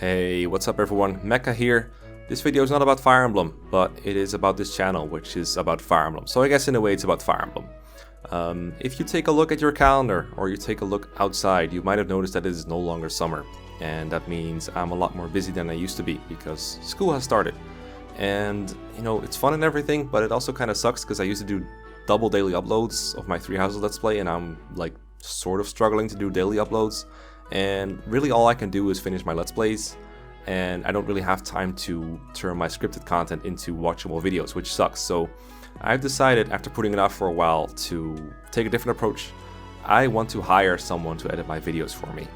Hey, what's up everyone, Mekkah here. This video is not about Fire Emblem, but it is about this channel, which is about Fire Emblem. So I guess in a way it's about Fire Emblem. If you take a look at your calendar, or you take a look outside, you might have noticed that it is no longer summer. And that means I'm a lot more busy than I used to be, because school has started. And, you know, it's fun and everything, but it also kind of sucks, because I used to do double daily uploads of my Three Houses Let's Play, and I'm, like, sort of struggling to do daily uploads. And really all I can do is finish my Let's Plays, and I don't really have time to turn my scripted content into watchable videos, which sucks. So I've decided, after putting it off for a while, to take a different approach. I want to hire someone to edit my videos for me.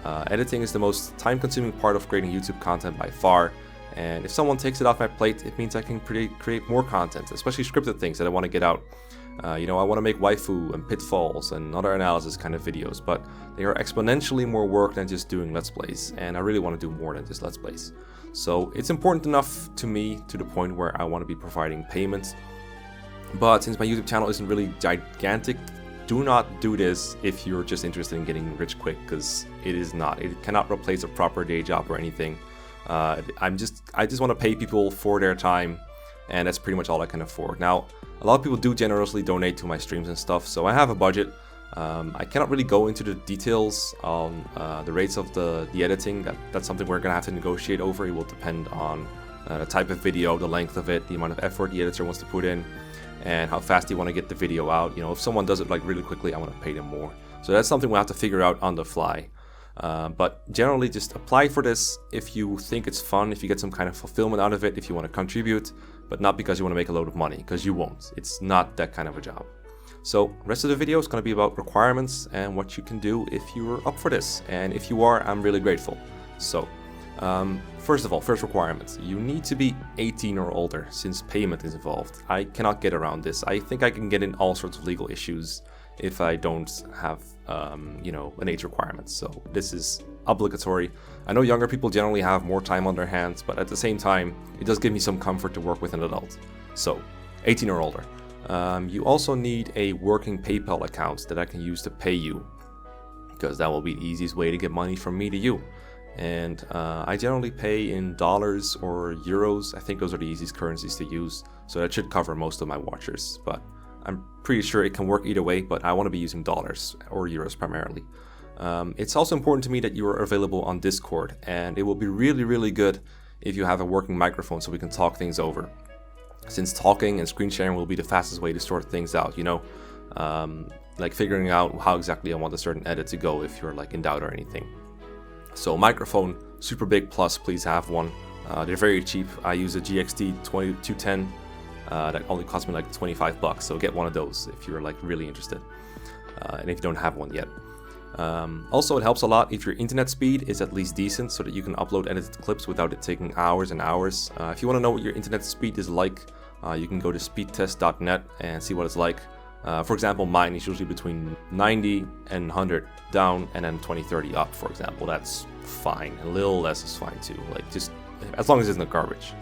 Editing is the most time-consuming part of creating YouTube content by far, and if someone takes it off my plate, it means I can create more content, especially scripted things that I want to get out. You know, I want to make waifu and pitfalls and other analysis kind of videos, but they are exponentially more work than just doing Let's Plays, and I really want to do more than just Let's Plays. So it's important enough to me to the point where I want to be providing payments. But since my YouTube channel isn't really gigantic, do not do this if you're just interested in getting rich quick, because it is not. It cannot replace a proper day job or anything. I just want to pay people for their time, and that's pretty much all I can afford. Now, a lot of people do generously donate to my streams and stuff, so I have a budget. I cannot really go into the details on the rates of the editing. That's something we're gonna have to negotiate over. It will depend on the type of video, the length of it, the amount of effort the editor wants to put in, and how fast you want to get the video out. You know, if someone does it like really quickly, I want to pay them more. So that's something we'll have to figure out on the fly. But generally, just apply for this if you think it's fun, if you get some kind of fulfillment out of it, if you want to contribute, but not because you want to make a load of money, because you won't. It's not that kind of a job. So rest of the video is going to be about requirements and what you can do if you're up for this. And if you are, I'm really grateful. So first of all, first requirements. You need to be 18 or older, since payment is involved. I cannot get around this. I think I can get in all sorts of legal issues if I don't have, you know, an age requirement. So this is obligatory. I know younger people generally have more time on their hands, but at the same time, it does give me some comfort to work with an adult. So 18 or older. You also need a working PayPal account that I can use to pay you, because that will be the easiest way to get money from me to you. And I generally pay in dollars or euros. I think those are the easiest currencies to use, so that should cover most of my watchers. But I'm pretty sure it can work either way, but I want to be using dollars or euros primarily. It's also important to me that you are available on Discord, and it will be really, really good if you have a working microphone so we can talk things over. Since talking and screen sharing will be the fastest way to sort things out, you know, like figuring out how exactly I want a certain edit to go if you're like in doubt or anything. So microphone, super big plus, please have one. They're very cheap. I use a GXT 2210. That only cost me like 25 bucks, so get one of those if you're like really interested, and if you don't have one yet. Also, it helps a lot if your internet speed is at least decent, so that you can upload edited clips without it taking hours and hours. If you want to know what your internet speed is like, you can go to speedtest.net and see what it's like. For example, mine is usually between 90 and 100 down, and then 20-30 up, for example. That's fine. A little less is fine too, like just as long as it's not garbage.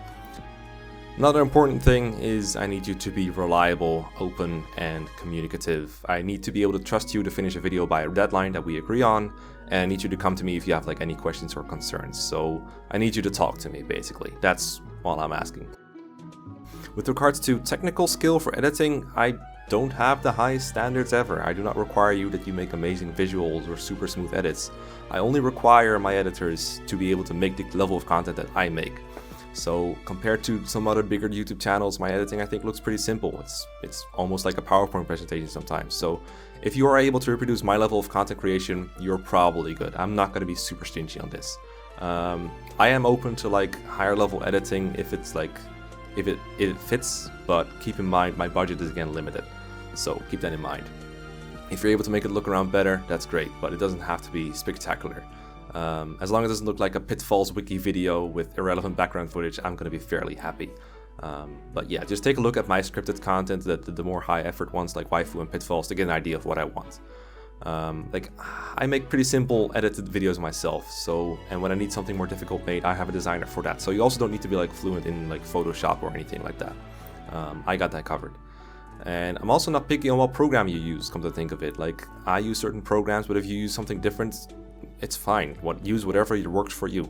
Another important thing is I need you to be reliable, open, and communicative. I need to be able to trust you to finish a video by a deadline that we agree on, and I need you to come to me if you have like any questions or concerns. So I need you to talk to me, basically. That's all I'm asking. With regards to technical skill for editing, I don't have the highest standards ever. I do not require you that you make amazing visuals or super smooth edits. I only require my editors to be able to make the level of content that I make. So compared to some other bigger YouTube channels, my editing I think looks pretty simple. It's almost like a PowerPoint presentation sometimes. So if you are able to reproduce my level of content creation, you're probably good. I'm not going to be super stingy on this. I am open to like higher level editing if it's like if it fits, but keep in mind my budget is again limited. So keep that in mind. If you're able to make it look around better, that's great, but it doesn't have to be spectacular. As long as it doesn't look like a Pitfalls wiki video with irrelevant background footage, I'm going to be fairly happy. But yeah, just take a look at my scripted content, the more high effort ones like waifu and pitfalls, to get an idea of what I want. Like, I make pretty simple edited videos myself, and when I need something more difficult made, I have a designer for that. So you also don't need to be like fluent in like Photoshop or anything like that. I got that covered. And I'm also not picky on what program you use, come to think of it. Like, I use certain programs, but if you use something different, it's fine. Use whatever works for you.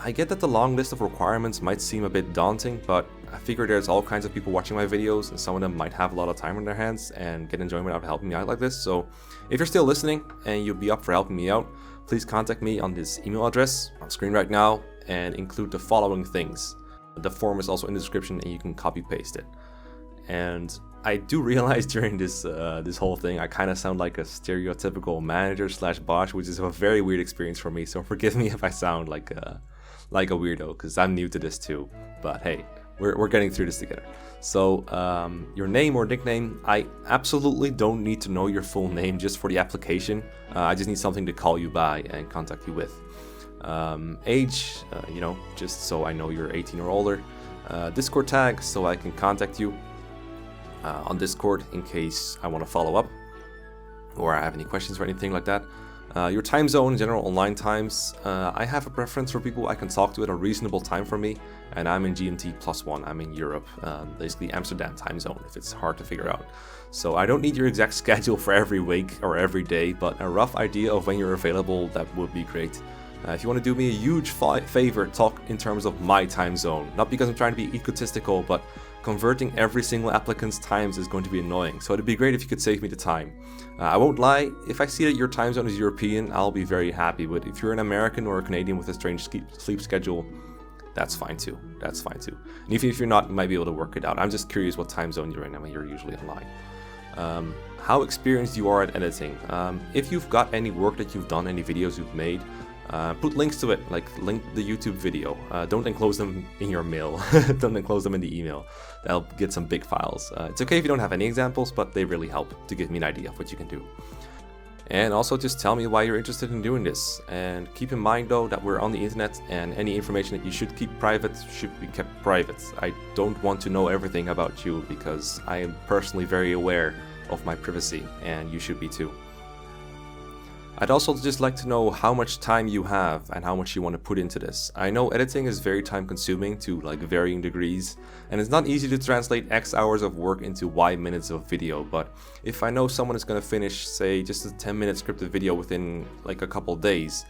I get that the long list of requirements might seem a bit daunting, but I figure there's all kinds of people watching my videos, and some of them might have a lot of time on their hands and get enjoyment out of helping me out like this. So if you're still listening and you'd be up for helping me out, please contact me on this email address on screen right now and include the following things. The form is also in the description and you can copy paste it. And I do realize during this whole thing, I kind of sound like a stereotypical manager / boss, which is a very weird experience for me. So forgive me if I sound like a weirdo, because I'm new to this too. But hey, we're getting through this together. So your name or nickname, I absolutely don't need to know your full name just for the application. I just need something to call you by and contact you with. Age, just so I know you're 18 or older. Discord tag, so I can contact you on Discord in case I want to follow up or I have any questions or anything like that. Your time zone, general online times. I have a preference for people I can talk to at a reasonable time for me, and I'm in GMT +1. I'm in Europe, basically Amsterdam time zone if it's hard to figure out. So I don't need your exact schedule for every week or every day, but a rough idea of when you're available, that would be great. If you want to do me a huge favor, talk in terms of my time zone. Not because I'm trying to be egotistical, but converting every single applicant's times is going to be annoying. So it'd be great if you could save me the time. I won't lie, if I see that your time zone is European, I'll be very happy. But if you're an American or a Canadian with a strange sleep schedule, that's fine too. That's fine too. And even if you're not, you might be able to work it out. I'm just curious what time zone you're in. I mean, you're usually online. How experienced you are at editing. If you've got any work that you've done, any videos you've made, put links to it, like link the YouTube video. Don't enclose them in your mail. Don't enclose them in the email. That'll get some big files. It's okay if you don't have any examples, but they really help to give me an idea of what you can do. And also just tell me why you're interested in doing this. And keep in mind though that we're on the internet, and any information that you should keep private should be kept private. I don't want to know everything about you because I am personally very aware of my privacy, and you should be too. I'd also just like to know how much time you have and how much you want to put into this. I know editing is very time consuming to varying degrees, and it's not easy to translate X hours of work into Y minutes of video, but if I know someone is going to finish, say, just a 10-minute scripted video within a couple days,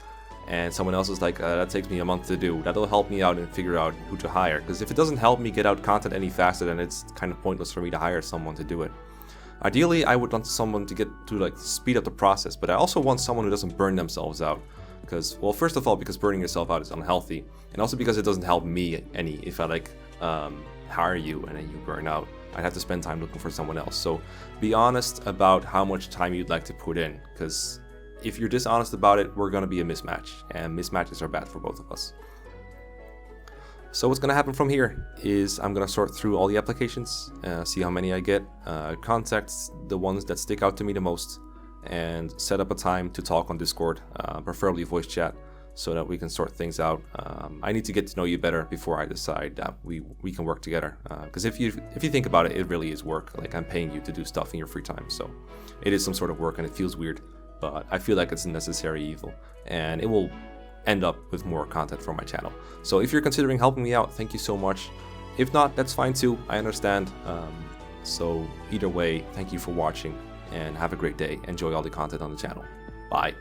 and someone else is like, that takes me a month to do, that'll help me out and figure out who to hire, because if it doesn't help me get out content any faster, then it's kind of pointless for me to hire someone to do it. Ideally, I would want someone to get to speed up the process, but I also want someone who doesn't burn themselves out. Because, well, first of all, because burning yourself out is unhealthy, and also because it doesn't help me any if I hire you and then you burn out. I'd have to spend time looking for someone else. So be honest about how much time you'd like to put in, because if you're dishonest about it, we're going to be a mismatch, and mismatches are bad for both of us. So what's going to happen from here is I'm going to sort through all the applications, see how many I get, contact the ones that stick out to me the most, and set up a time to talk on Discord, preferably voice chat, so that we can sort things out. I need to get to know you better before I decide that we can work together. Because if you think about it, it really is work. I'm paying you to do stuff in your free time, so it is some sort of work, and it feels weird, but I feel like it's a necessary evil, and it will end up with more content for my channel. So if you're considering helping me out, thank you so much. If not, that's fine too, I understand. So either way, thank you for watching, and have a great day. Enjoy all the content on the channel. Bye.